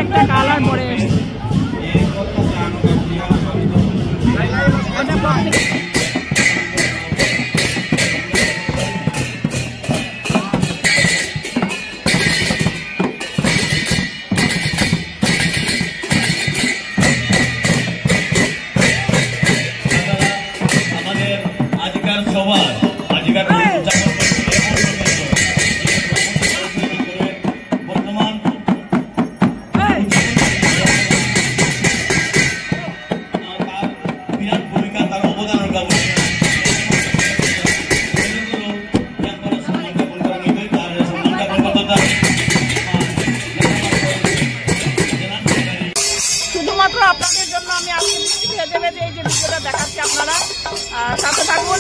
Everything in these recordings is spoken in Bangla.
একটা কালার পরে আপনাদের জন্য আমি আজকে বৃষ্টি ভেজে ভেজে এই যে ভিডিওটা দেখাচ্ছি, আপনারা সাথে থাকুন।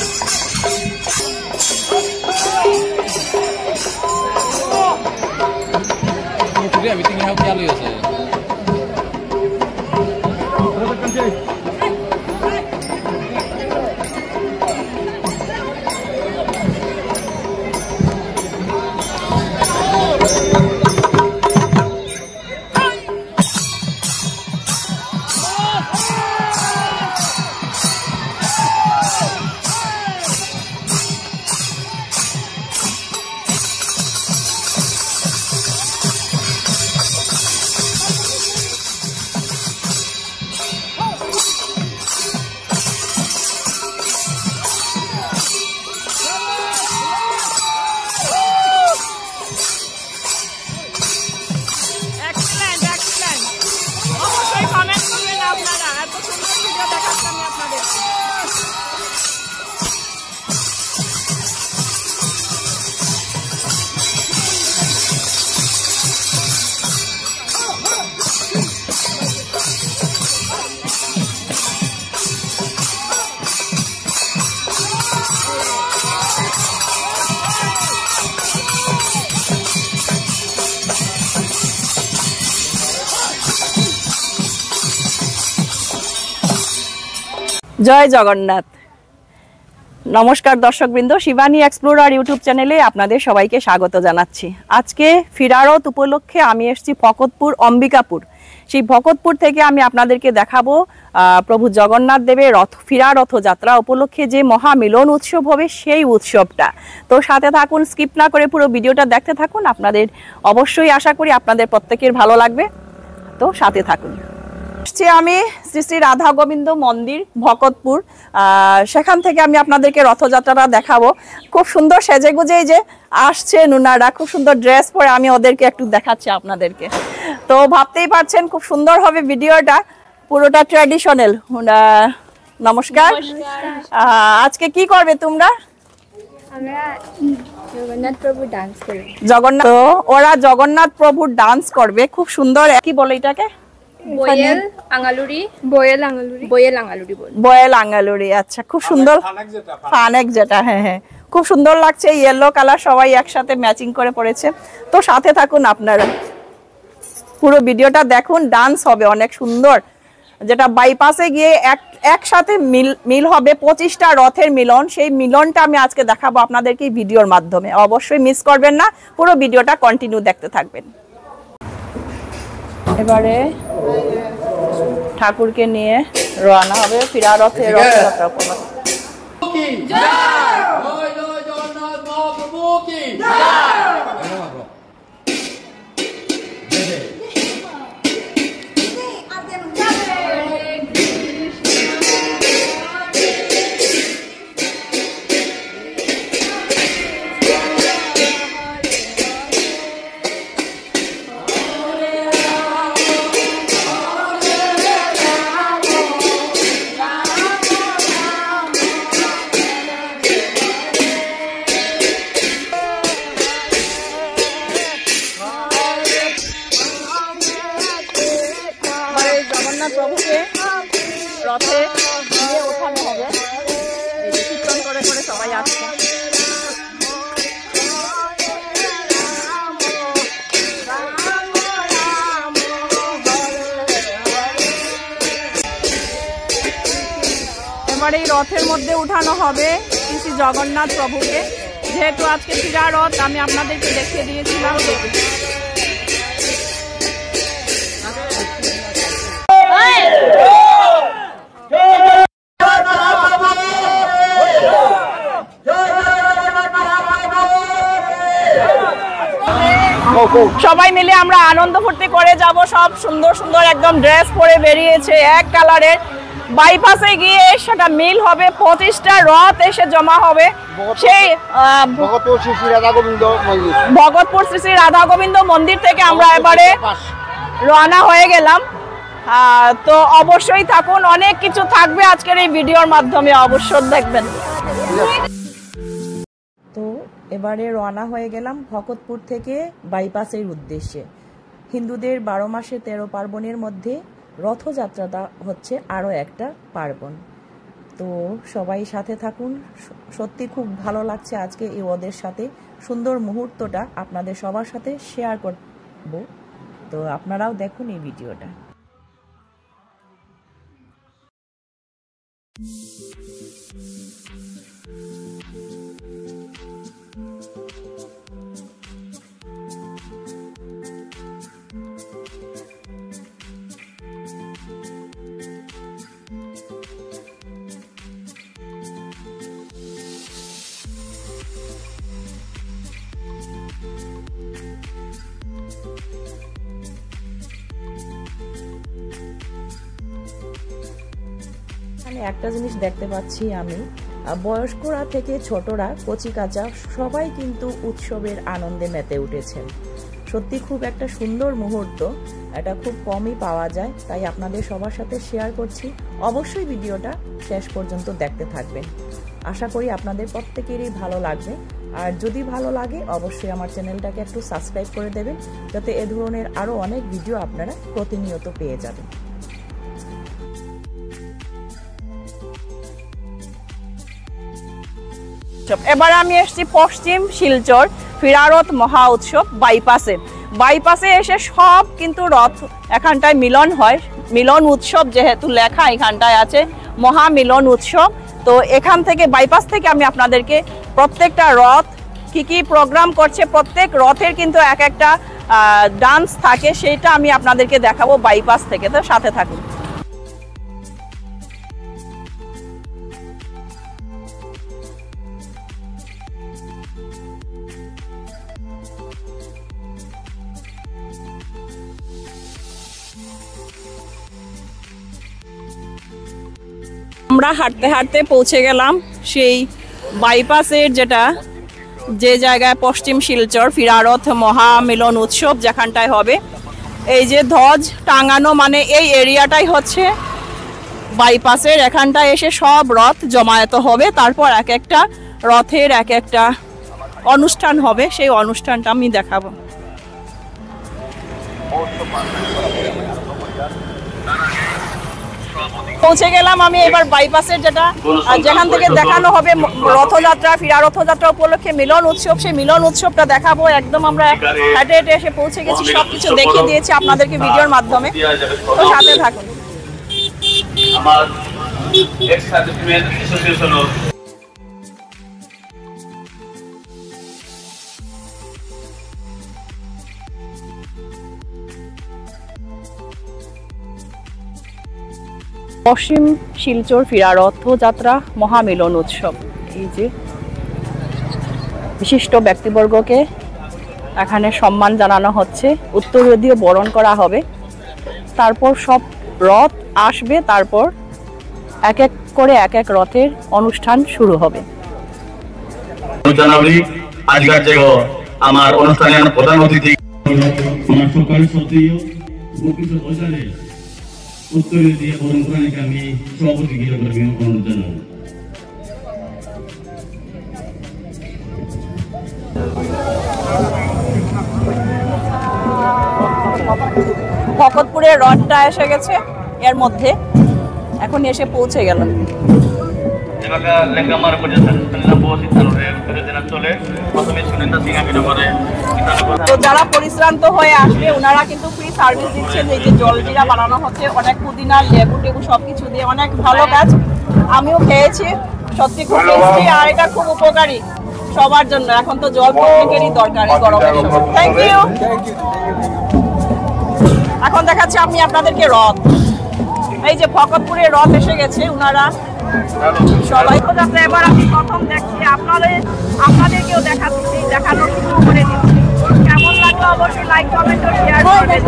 জয় জগন্নাথ। নমস্কার দর্শকবৃন্দ, শিবানী এক্সপ্লোরার ইউটিউব চ্যানেলে আপনাদের সবাইকে স্বাগত জানাচ্ছি। আজকে ফিরারত উপলক্ষে আমি এসেছি ভকতপুর অম্বিকাপুর। সেই ভকতপুর থেকে আমি আপনাদেরকে দেখাবো প্রভু জগন্নাথ দেবের ফিরা রথযাত্রা উপলক্ষে যে মহামিলন উৎসব হবে সেই উৎসবটা। তো সাথে থাকুন, স্কিপ না করে পুরো ভিডিওটা দেখতে থাকুন। আপনাদের অবশ্যই আশা করি আপনাদের প্রত্যেকের ভালো লাগবে, তো সাথে থাকুন। আমি শ্রী শ্রী রাধা গোবিন্দ মন্দির ভকতপুর, সেখান থেকে আমি আপনাদেরকে রথযাত্রাটা দেখাবো। খুব সুন্দর সেজে গুজে যে আসছে নুনারা, খুব সুন্দর ড্রেস পরে আমি ওদেরকে একটু দেখাচ্ছি আপনাদেরকে। তো ভাবতেই পারছেন খুব সুন্দর হবে ভিডিওটা, পুরোটা ট্র্যাডিশনাল। নমস্কার। আজকে কি করবে তোমরা? আমরা জগন্নাথ প্রভু ডান্স করব। জগন্নাথ, ওরা জগন্নাথ প্রভুর ডান্স করবে। খুব সুন্দর, কি বলে এটাকে? বয়েল আঙ্গালুরি। বয়েল আঙ্গালুরি। বয়েল আঙ্গালুরি বল। বয়েল আঙ্গালুরি। আচ্ছা, খুব সুন্দর। ফানেক যেটা, হ্যাঁ হ্যাঁ, খুব সুন্দর লাগছে। ইয়েলো কালার সবাই একসাথে ম্যাচিং করে পড়েছে। তো সাথে থাকুন আপনারা, পুরো ভিডিওটা দেখুন। ডান্স হবে অনেক সুন্দর, যেটা বাইপাসে গিয়ে একসাথে মিল হবে 25টা রথের মিলন। সেই মিলনটা আমি আজকে দেখাবো আপনাদেরকে ভিডিওর মাধ্যমে। অবশ্যই মিস করবেন না, পুরো ভিডিওটা কন্টিনিউ দেখতে থাকবেন। এবারে ঠাকুরকে নিয়ে রওনা হবে ফিরা রথে রথযাত্রা উপলক্ষে। প্রভুকে রথে নিয়ে ওঠানো হবে, কীর্তন করে করে সবাই আসছে। এবার এই রথের মধ্যে উঠানো হবে শ্রী জগন্নাথ প্রভুকে। যেহেতু আজকে ফিরা রথ, আমি আপনাদেরকে দেখিয়ে দিয়েছিলাম। সবাই মিলে আমরা আনন্দ ফুর্তি করে যাব, সব সুন্দর সুন্দর একদম ড্রেস পরে বেরিয়েছে এক কালারের। বাইপাসে গিয়ে সেটা মিল হবে, 25টা রথ এসে জমা হবে সেই ভগতপুর শ্রী শ্রী রাধা গোবিন্দ মন্দির থেকে আমরা এবারে রওনা হয়ে গেলাম। তো অবশ্যই থাকুন, অনেক কিছু থাকবে আজকের এই ভিডিওর মাধ্যমে, অবশ্যই দেখবেন। তো এবারে রওনা হয়ে গেলাম ভগতপুর থেকে বাইপাসের উদ্দেশ্যে। হিন্দুদের 12 মাসে 13 পার্বণের মধ্যে রথযাত্রাটা হচ্ছে আরও একটা পার্বণ। তো সবাই সাথে থাকুন, সত্যি খুব ভালো লাগছে আজকে এই ওদের সাথে সুন্দর মুহূর্তটা আপনাদের সবার সাথে শেয়ার করব। তো আপনারাও দেখুন এই ভিডিওটা। একটা জিনিস দেখতে পাচ্ছি আমি, বয়স্করা থেকে ছোটরা কচিকাঁচা সবাই কিন্তু উৎসবের আনন্দে মেতে উঠেছেন। সত্যি খুব একটা সুন্দর মুহূর্ত, এটা খুব কমই পাওয়া যায়, তাই আপনাদের সবার সাথে শেয়ার করছি। অবশ্যই ভিডিওটা শেষ পর্যন্ত দেখতে থাকবেন, আশা করি আপনাদের প্রত্যেকেরই ভালো লাগবে। আর যদি ভালো লাগে অবশ্যই আমার চ্যানেলটাকে একটু সাবস্ক্রাইব করে দেবেন, যাতে এ ধরনের আরও অনেক ভিডিও আপনারা প্রতিনিয়ত পেয়ে যাবেন। এবার আমি এসেছি পশ্চিম শিলচর ফিরারত মহা উৎসব বাইপাসে এসে সব কিন্তু রথ এখানটায় মিলন হয়। মিলন উৎসব যেহেতু লেখা এখানটায় আছে মহা মিলন উৎসব। তো এখান থেকে বাইপাস থেকে আমি আপনাদেরকে প্রত্যেকটা রথ কি প্রোগ্রাম করছে, প্রত্যেক রথের কিন্তু এক একটা ডান্স থাকে, সেটা আমি আপনাদেরকে দেখাবো বাইপাস থেকে। তো সাথে থাকুন। আমরা হাঁটতে হাঁটতে পৌঁছে গেলাম সেই বাইপাসের যে জায়গায় পশ্চিম শিলচর ফিরারত মহামিলন উৎসব যেখানটায় হবে। এই যে ধ্বজ টাঙানো মানে এই এরিয়াটাই হচ্ছে বাইপাসের। এখানটায় এসে সব রথ জমায়েত হবে, তারপর এক একটা রথের এক একটা অনুষ্ঠান হবে, সেই অনুষ্ঠানটা আমি দেখাবো। পৌঁছে গেলাম আমি এবার বাইপাসের যেখান থেকে দেখানো হবে রথযাত্রা, ফিরা রথযাত্রা উপলক্ষে মিলন উৎসব, সেই মিলন উৎসবটা দেখাবো। একদম আমরা হেঁটে হেঁটে এসে পৌঁছে গেছি, সবকিছু দেখিয়ে দিয়েছি আপনাদেরকে ভিডিওর মাধ্যমে। তো সাথে থাকুন। আমার এক্স সার্ভিসম্যান অ্যাসোসিয়েশন পশ্চিম শিলচর ফিরা রথযাত্রা মহামিলন উৎসব। এই যে বিশিষ্ট ব্যক্তিবর্গকে এখানে সম্মান জানানো হচ্ছে, উত্তরীয় বরণ করা হবে, তারপর সব রথ আসবে, তারপর এক এক করে এক এক রথের অনুষ্ঠান শুরু হবে। আমার অনুষ্ঠানের প্রধান অতিথি উত্তরীয় দিয়ে বরণ করাকে আমি সভাপতি অনুরোধ জানাবো। ভগতপুরের রথটা এসে গেছে, এর মধ্যে এখন এসে পৌঁছে গেল। তো যারা পরিশ্রান্ত হয়ে আসবে ওনারা কিন্তু ফ্রি সার্ভিস দিচ্ছেন। এই যে জলজিরা বানানো হচ্ছে, অনেক পুদিনা লেবু টেবু সবকিছু দিয়ে, অনেক ভালো কাজ। আমিও খেয়েছি, সত্যি খুব টেস্টি, আর এটা খুব উপকারী সবার জন্য। এখন তো জল প্রত্যেকেরই দরকার এই গরমের সময়। Thank you. এখন দেখাচ্ছি আমি আপনাদেরকে রথ। এই যে ভগতপুরের রথ এসে গেছে, ওনারা সবাই তো যাচ্ছে। এবার আমি প্রথম দেখছি, আপনাদেরকেও দেখানোর সুযোগ করে দিচ্ছি। কেমন লাগলো অবশ্যই লাইক কমেন্ট ও শেয়ার করবেন।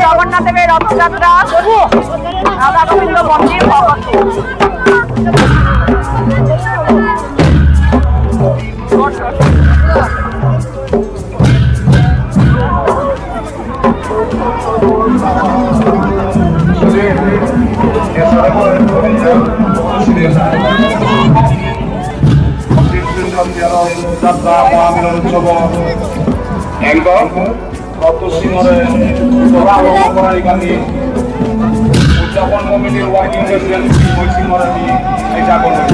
জগন্নাথ দেবের রথযাত্রা রাধা গোবিন্দ মন্দির একদম সিংহরে উদযাপন কমিটির ওয়ার্কিং প্রেসিডেন্ট সিংহরে এটা করবেন।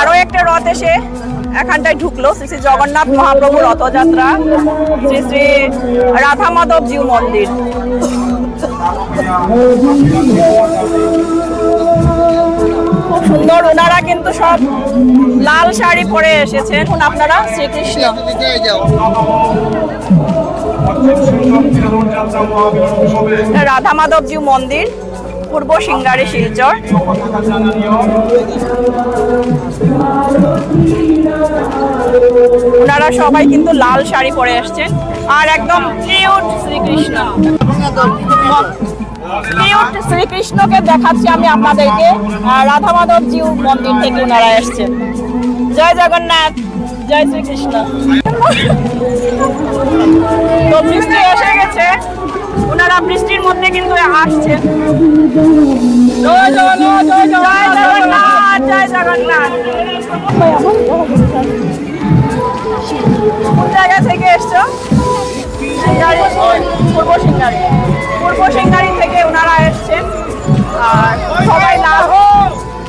আরো একটা রথ এসে এখানটায় ঢুকলো শ্রী শ্রী জগন্নাথ মহাপ্রভু রথযাত্রা শ্রী শ্রী রাধা মাধব জিউ মন্দির। খুব সুন্দর, ওনারা কিন্তু সব লাল শাড়ি পরে এসেছেন। আপনারা শ্রীকৃষ্ণ রাধা মাধব জিউ মন্দির, পূর্ব সিঙ্গারি শিলচর। ওনারা সবাই কিন্তু লাল শাড়ি পরে আসছেন আর একদম কিউট শ্রীকৃষ্ণ। কিউট শ্রীকৃষ্ণকে দেখাচ্ছি আমি আপনাদেরকে রাধা মাধব জিউ মন্দির থেকে ওনারা এসছেন। জয় জগন্নাথ, জয় শ্রীকৃষ্ণ। তো বৃষ্টি এসে গেছে, ওনারা বৃষ্টির মধ্যে কিন্তু আসছেন। জয় জগন্নাথ, জয় জগন্নাথ, জয় জগন্নাথ। কোন জায়গা থেকে এসছো? পূর্ব সিঙ্গারি। পূর্ব সিঙ্গারি থেকে ওনারা এসছেন আর সবাই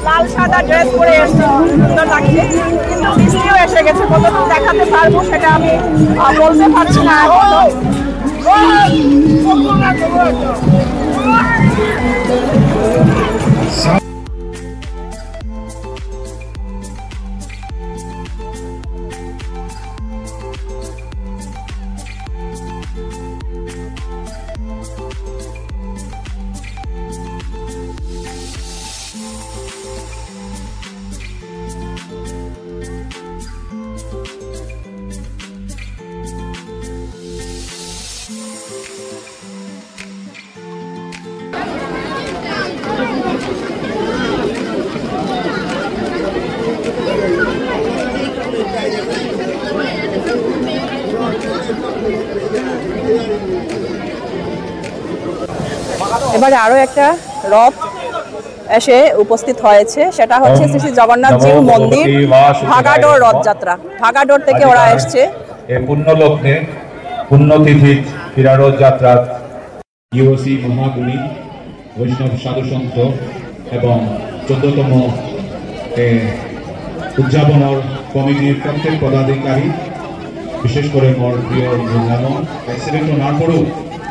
লাল সাদা ড্রেস পরে এসছে, সুন্দর লাগছে। কিন্তু বৃষ্টিও এসে গেছে, কতটুকু দেখাতে পারবো সেটা আমি বলতে পারছি না এখনো। এবারে আরো একটা রথ এসে উপস্থিত হয়েছে, সেটা হচ্ছে শ্রী শ্রী জগন্নাথ জিউ মন্দির ভাগাডোর রথযাত্রা। ভাগাডোর থেকে ওরা এসছে। এই পুণ্য লগ্নে পুণ্যতিথি ফিরারত যাত্রা ইউসি মহাগুণী বৈষ্ণব সাধু সন্ত এবং 14তম উদযাপনের কমিটির প্রত্যেক পদাধিকারী, বিশেষ করে মোর প্রিয় বৃন্দাবন অ্যাক্সিডেন্ট না পড়ুক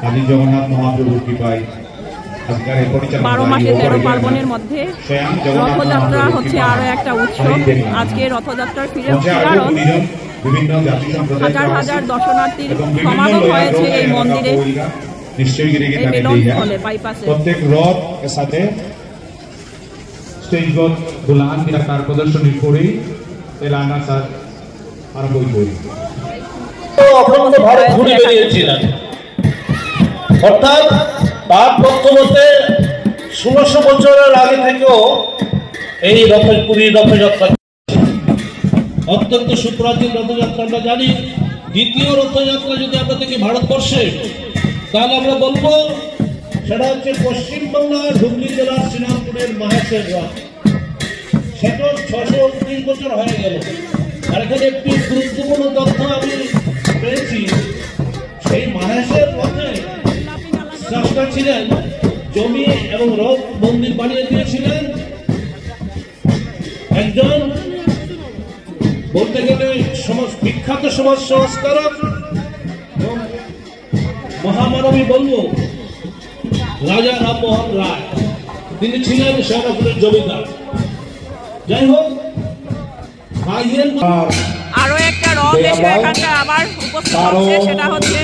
আদি জগন্নাথ মহাপ্রভুর কৃপায় 12 মাসে 13 পার্বণের মধ্যে রথযাত্রা হচ্ছে আরো একটা উৎসব। আজকে রথযাত্রার ফিরারত বিভিন্ন জাতি সম্প্রদায় হাজার হাজার দর্শনার্থীর সমাগম হয়েছে এই মন্দিরে। প্রত্যেক রথ এর সাথে স্টেজগত দুলান নিরাকার প্রদর্শনী করেই তেলাঙ্গা স্যার আরম্ভ করি। অখণ্ড ভারত ঘুরে বেরিয়েছিলেন, অর্থাৎ তার বক্তব্যতে 1600 বছরের আগে থেকেও এই পুরী রথযাত্রা অত্যন্ত সুপ্রাচীন রথযাত্রা আমরা জানি। দ্বিতীয় রথযাত্রা যদি আমরা দেখি ভারতবর্ষে, তাহলে আমরা বলবো সেটা হচ্ছে পশ্চিমবাংলার হুগলি জেলার শ্রীরামপুরের মাহেশের রথ। সেটা 629 বছর হয়ে গেল। আর এখানে একটি গুরুত্বপূর্ণ তথ্য আমি পেয়েছি, সেই মাহেশের রথে স্রষ্টা ছিলেন, জমি এবং রথ মন্দির বানিয়ে দিয়েছিলেন একজন বলতে গেলে বিখ্যাত সমাজ সংস্কারক মহামানবী বলবো রাজা রামমোহন রায়, তিনি ছিলেন শেরপুরের জমিদার। যাই হোক, আরো একটা রথ এসে এখানটা আবার উপস্থিত হচ্ছে, সেটা হচ্ছে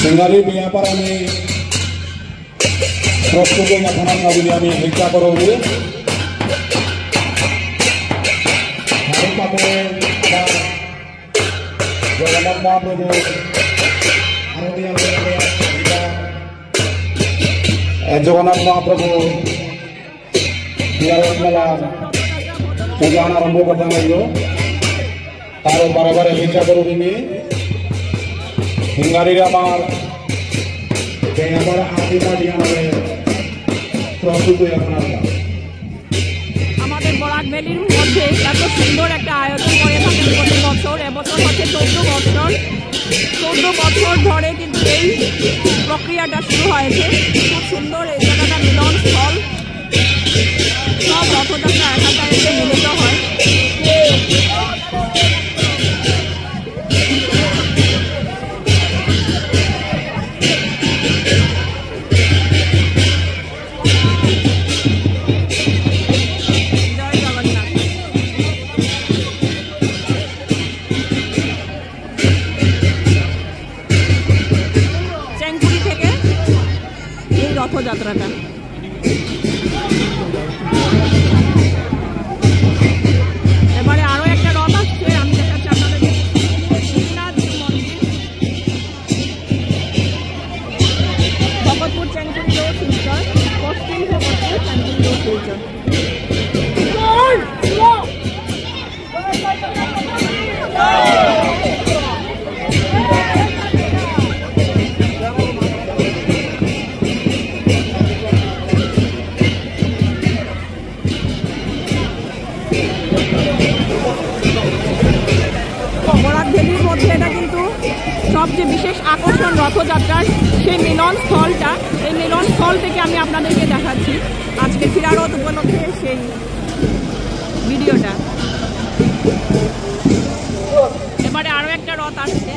सिंगारी व्यापार में प्रस्तुत नवी आम हिंसा करो जगन्नाथ महाप्रभु जगन्नाथ महाप्रभु मेला पूजा आरम्भ करता तार बारे बारे हिंसा करो हिंगारी আমাদের বরাক ভ্যালির মধ্যে এত সুন্দর একটা আয়োজন করে থাকেন প্রতি বছর। এবছর হচ্ছে 14 বছর ধরে কিন্তু এই প্রক্রিয়াটা শুরু হয়েছে। খুব সুন্দর এই জায়গাটা মিলন স্থল, সব রথযাত্রা এখানটায় এসে মিলিত হয়। রথযাত্রাটা এবারে আরো একটা রথ আসছে, আমি দেখাচ্ছি আপনাদেরকে। ভগতপুর চ্যাংকুড়ি রোড শিলচর, পশ্চিম ভগতপুর চ্যাংকুড়ি রোড শিলচর। সবচেয়ে বিশেষ আকর্ষণ রথযাত্রার সেই মিলন স্থলটা, এই মিলন স্থল থেকে আমি আপনাদেরকে দেখাচ্ছি আজকে ফিরারত উপলক্ষে সেই ভিডিওটা। এবারে আরো একটা রথ আসছে।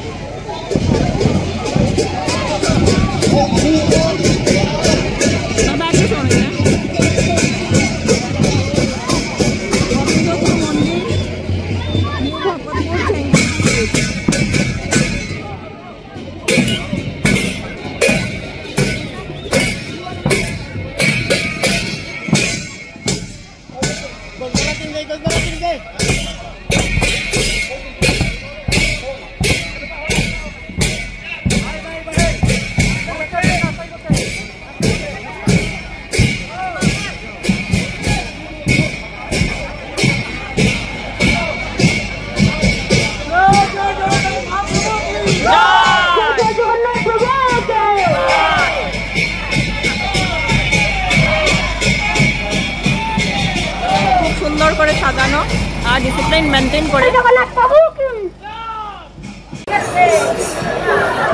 করে সাজানো আর ডিসিপ্লিন মেনটেন করে।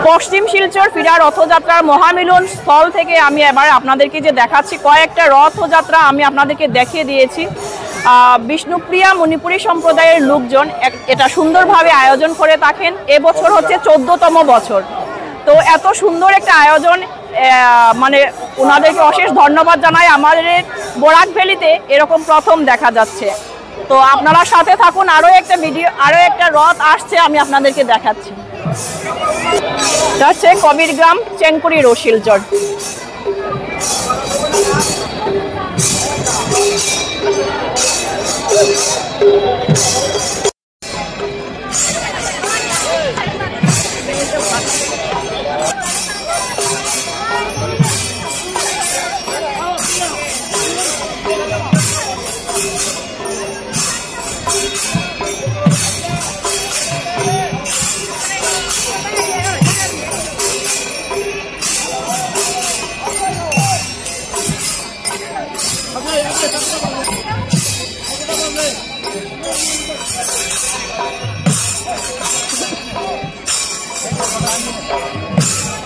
পশ্চিম শিলচর ফিরা রথযাত্রার মহামিলন স্থল থেকে আমি এবার আপনাদেরকে যে দেখাচ্ছি কয়েকটা রথযাত্রা আমি আপনাদেরকে দেখিয়ে দিয়েছি। বিষ্ণুপ্রিয়া মণিপুরী সম্প্রদায়ের লোকজন এটা সুন্দরভাবে আয়োজন করে থাকেন। এবছর হচ্ছে 14তম বছর। তো এত সুন্দর একটা আয়োজন, মানে ওনাদেরকে অশেষ ধন্যবাদ জানাই। আমাদের বরাক ভ্যালিতে এরকম প্রথম দেখা যাচ্ছে। তো আপনারা সাথে থাকুন, আরো একটা ভিডিও, আরো একটা রথ আসছে, আমি আপনাদেরকে দেখাচ্ছি। এটা হচ্ছে কবিরগ্রাম চেংকুড়ি রোড শিলচর।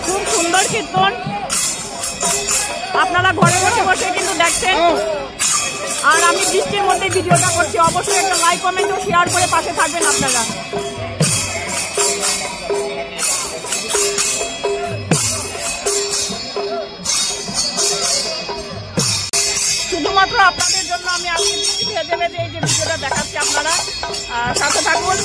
খুব সুন্দর কীর্তন, আপনারা ঘরে বসে বসে কিন্তু দেখছেন। আর আমি বৃষ্টির মধ্যে ভিডিওটা করছি, অবশ্যই একটা লাইক কমেন্ট ও শেয়ার করে পাশে থাকবেন আপনারা। আমি আজকে ভেজে ভেজে এই যে ভিডিওটা দেখাচ্ছি, আপনারা সাথে থাকুন।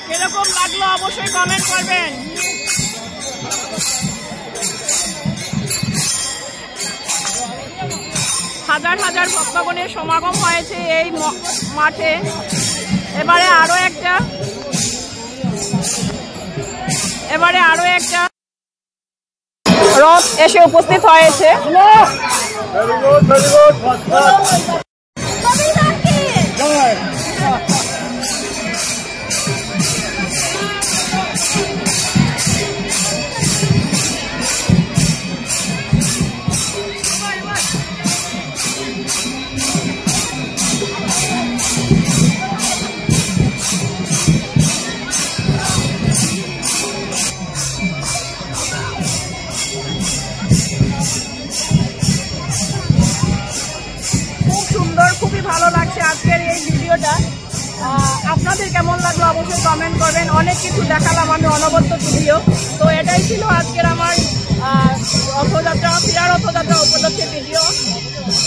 কিরকম লাগলো অবশ্যই কমেন্ট করবেন। হাজার হাজার ভক্তগণের সমাগম হয়েছে এই মাঠে। এবারে আরো একটা রথ এসে উপস্থিত হয়েছে। খুবই ভালো লাগছে আজকের এই ভিডিওটা। আপনাদের কেমন লাগলো অবশ্যই কমেন্ট করবেন। অনেক কিছু দেখালাম আমি অনবদ্য ভিডিও। তো এটাই ছিল আজকের আমার রথযাত্রা, ফিরা রথযাত্রা উপলক্ষে ভিডিও।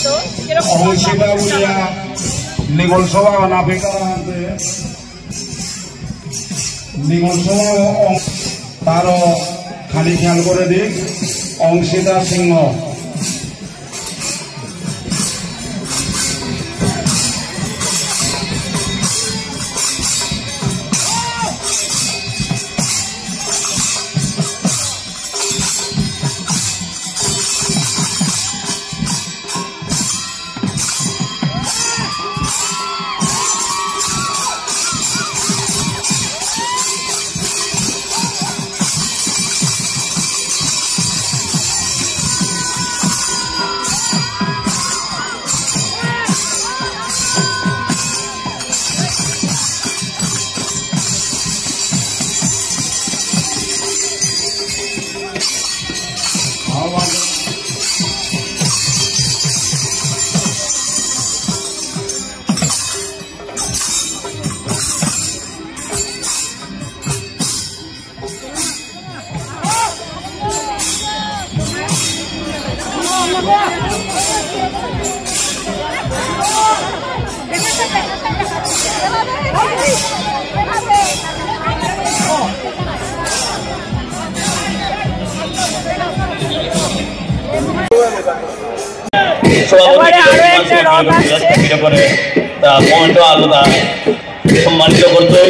তো এরকম নিগল সভা তারও খালি খেয়াল করে দিক অংশীদার সিংহ। আলাদা সম্মানিত করতে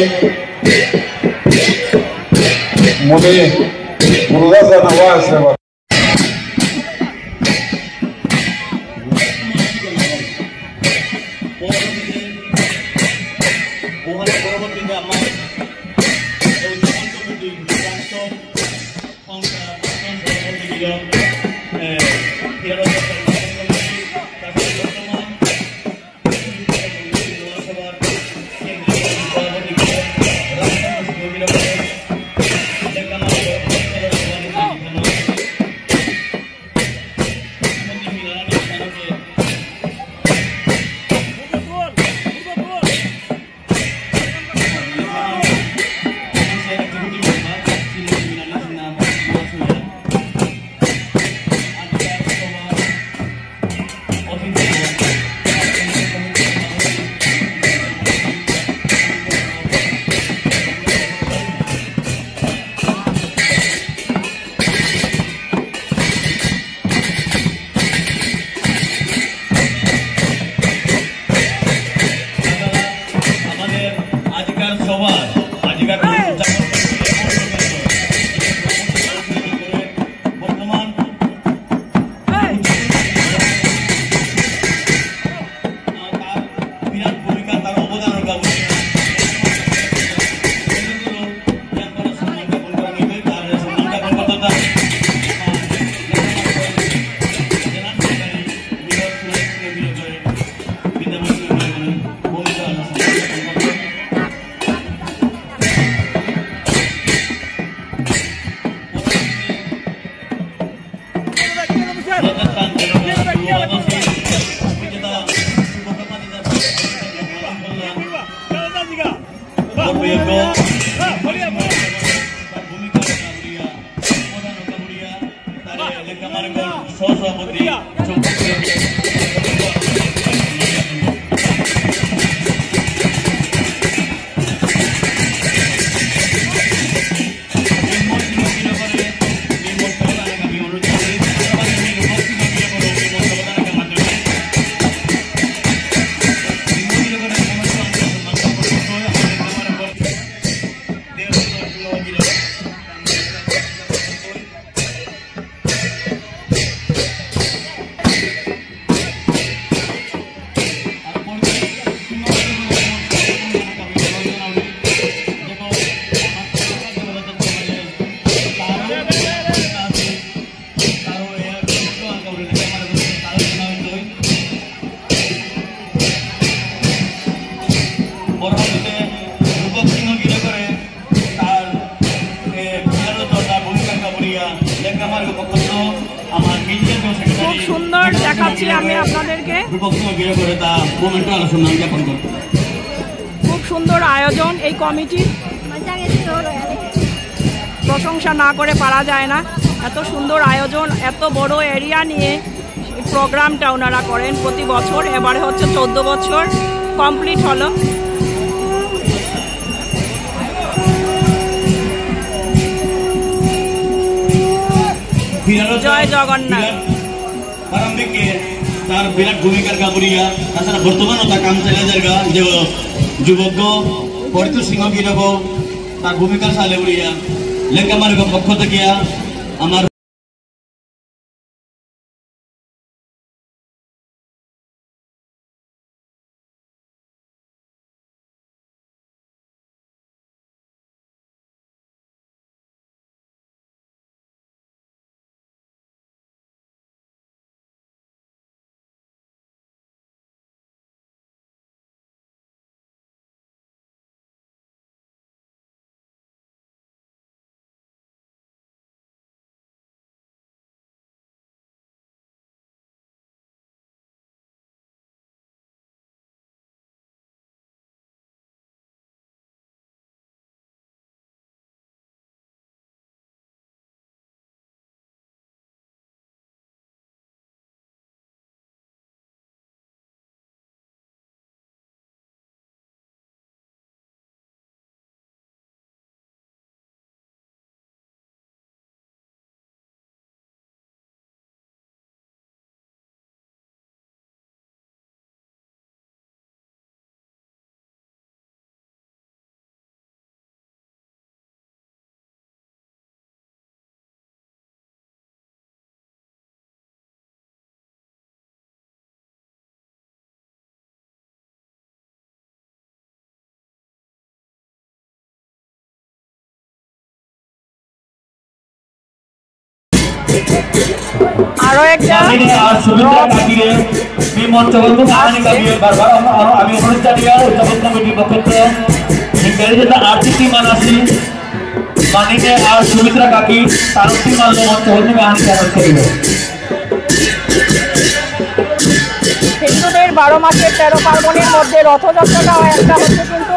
মোদী মুরগাছ নামা আছে। পরবর্তীতে আমার খুব সুন্দর দেখাচ্ছি আমি আপনাদেরকে। খুব সুন্দর আয়োজন এই কমিটির, প্রশংসা না করে পারা যায় না। এত সুন্দর আয়োজন, এত বড় এরিয়া নিয়ে প্রোগ্রামটা ওনারা করেন প্রতি বছর। এবারে হচ্ছে 14 বছর কমপ্লিট হলো। জয় জগন্নাথ। প্রারম্ভিকে তার বিরাট ভূমিকার গাবরিয়া তাছাড়া বর্তমান ওটা কাম চলে যায়গা যে যুবক পরিতু সিংহ গিরব তার ভূমিকার সালে উড়িয়া লেখামার পক্ষ থেকে আমার আরো একটা আমি অনুরোধ জানিয়ে উদযাপন কমিটির পক্ষ থেকে আর্থিক মান আসি মানিকে আর সুমিত্রা কাকি তার মাল্য মঞ্চ হতে গান করিব। হিন্দুদের 12 মাসের 13 পার্বণের মধ্যে রথযাত্রাটাও একটা হচ্ছে কিন্তু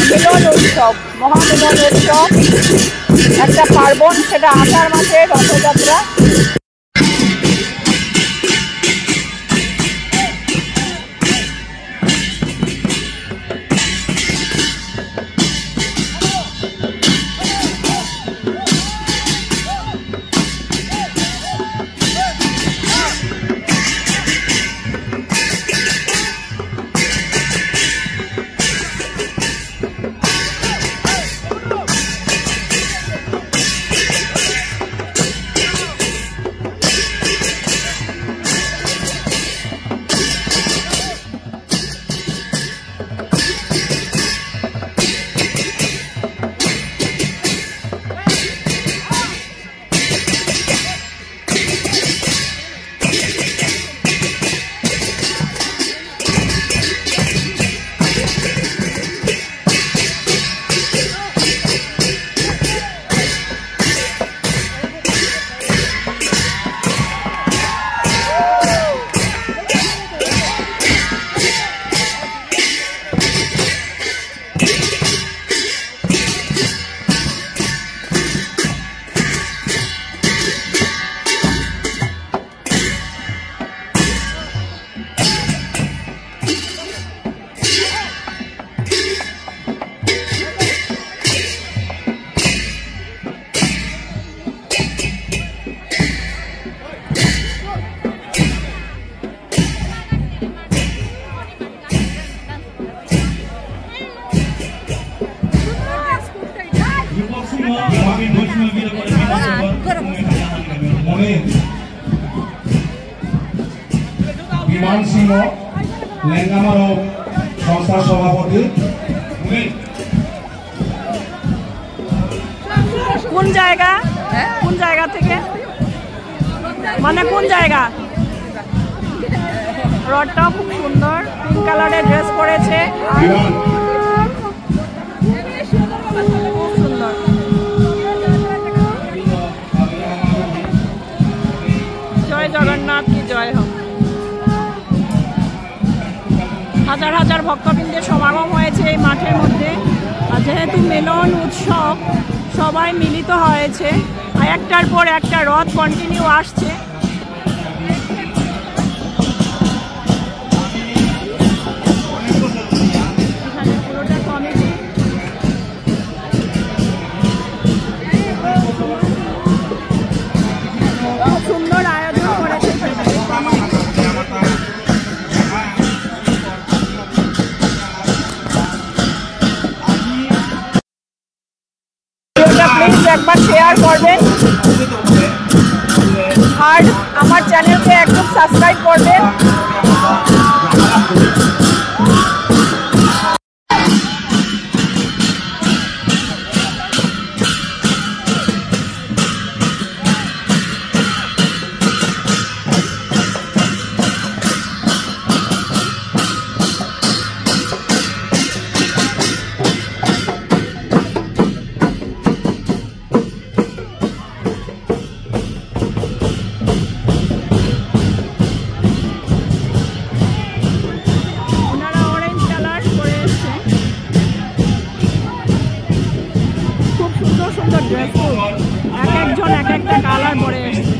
মিলন উৎসব, মহামিলন উৎসব একটা পার্বণ, সেটা আষাঢ় মাসের রথযাত্রা। বিমান সিংহ লেঙ্গামার সংস্থার সভাপতি। কোন জায়গা থেকে মানে কোন জায়গা? রডটা খুব সুন্দর, পিঙ্ক কালারের ড্রেস পরেছে, খুব সুন্দর। জয় জগন্নাথ কি জয় হোক। হাজার হাজার ভক্তবৃন্দের সমাগম হয়েছে এই মাঠের মধ্যে। আর যেহেতু মিলন উৎসব, সবাই মিলিত হয়েছে, একটার পর একটা রথ কন্টিনিউ আসছে। এখানে পুরোটা কমিটি। সুন্দর আয়োজন করেছে প্লিজ একবার শেয়ার করবেন আর আমার চ্যানেলকে একদম সাবস্ক্রাইব করবেন। একজন এক একটা কালার পরে এসছে।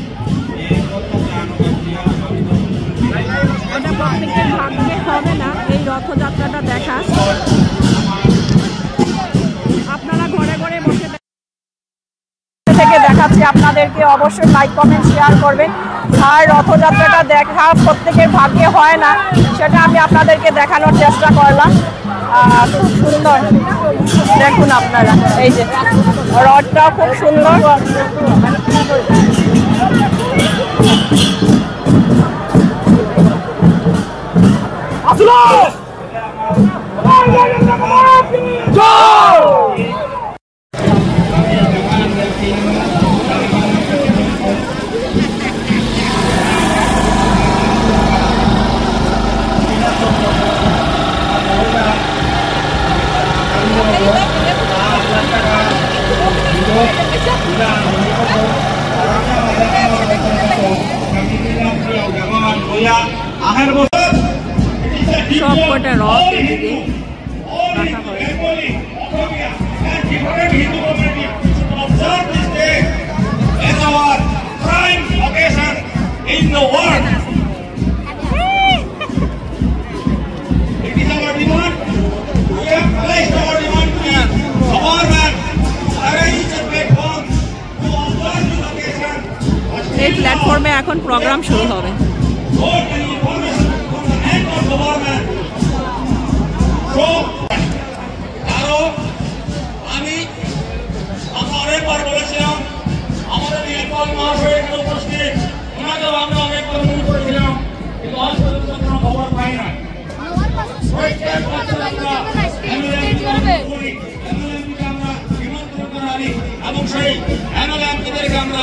ওটা প্রত্যেকের ভাগ্যে হবে না এই রথযাত্রাটা দেখা। আপনারা ঘরে ঘরে বসে থেকে দেখাচ্ছি আপনাদেরকে, অবশ্যই লাইক কমেন্ট শেয়ার করবেন। আর রথযাত্রাটা দেখা প্রত্যেকের ভাগ্যে হয় না, সেটা আমি আপনাদেরকে দেখানোর চেষ্টা করলাম। খুব সুন্দর দেখুন আপনারা, এই যে রথটাও খুব সুন্দর। সব কটা রথ এদিকে রাখা এই প্ল্যাটফর্মে এখন প্রোগ্রাম শুরু হবে। আমি অনেকবার বলেছিলাম আমাদের নেপাল মহাশয়ের উপস্থিত, ওনাকেও আমরা অনেকবার মনে করেছিলাম, কিন্তু আজ পর্যন্ত কোনো খবর পাই না। এবং সেই এমএলএমপিদেরকে আমরা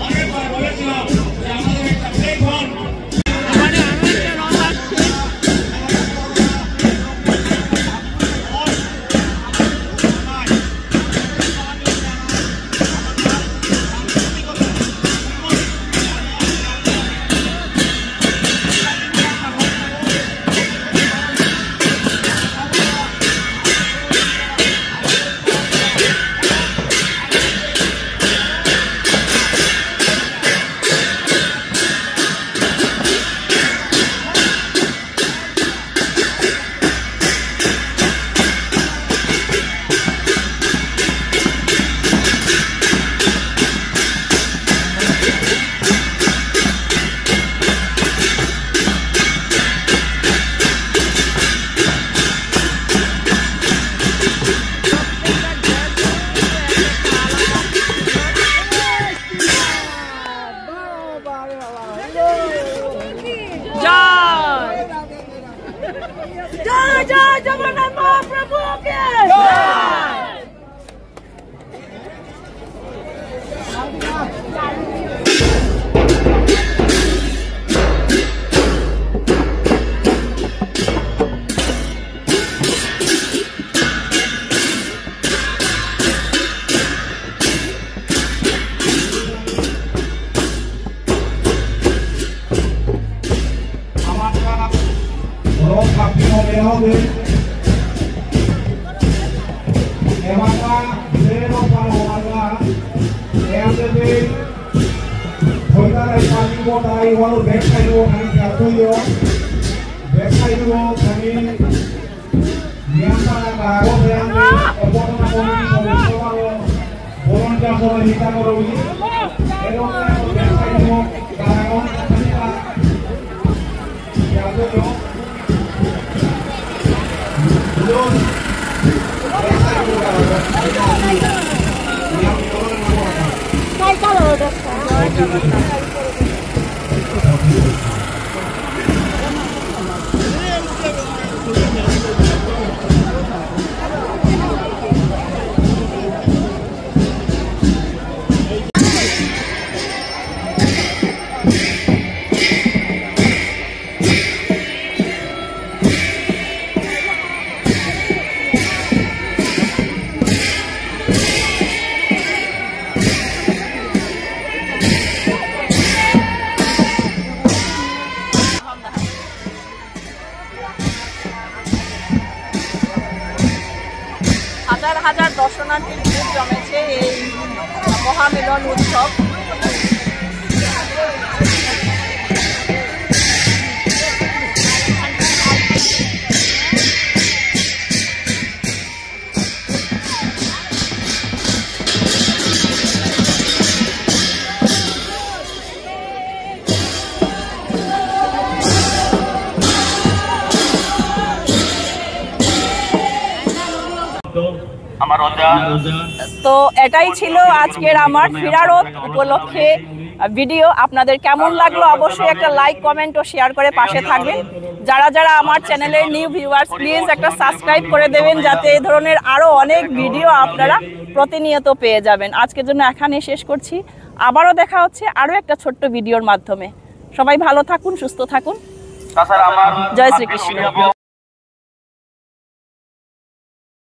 অনেকবার বলেছিলাম যে আমাদের একটা platform Herode, Evanga, Zero Palawaga, Herode, Holdar Palibo, I want to back I know and Katuyo, back I know Kani, Yampa, Boyani, Obama, Boronja, Hitagori, Erona, back I know, Karagon, Yago. হাজার হাজার দর্শনার্থীর ভিড় জমেছে এই মহামিলন উৎসব। তো এটাই ছিল আজকের আমার ফিরারত উপলক্ষে ভিডিও। আপনাদের কেমন লাগলো অবশ্যই একটা লাইক, কমেন্ট ও শেয়ার করে পাশে থাকবেন। যারা যারা আমার চ্যানেলের নিউ ভিউয়ার্স প্লিজ একটা সাবস্ক্রাইব করে দেবেন, যাতে এই ধরনের আরও অনেক ভিডিও আপনারা প্রতিনিয়ত পেয়ে যাবেন। আজকের জন্য এখানে শেষ করছি, আবারও দেখা হচ্ছে আরও একটা ছোট্ট ভিডিওর মাধ্যমে। সবাই ভালো থাকুন, সুস্থ থাকুন, জয় শ্রীকৃষ্ণ।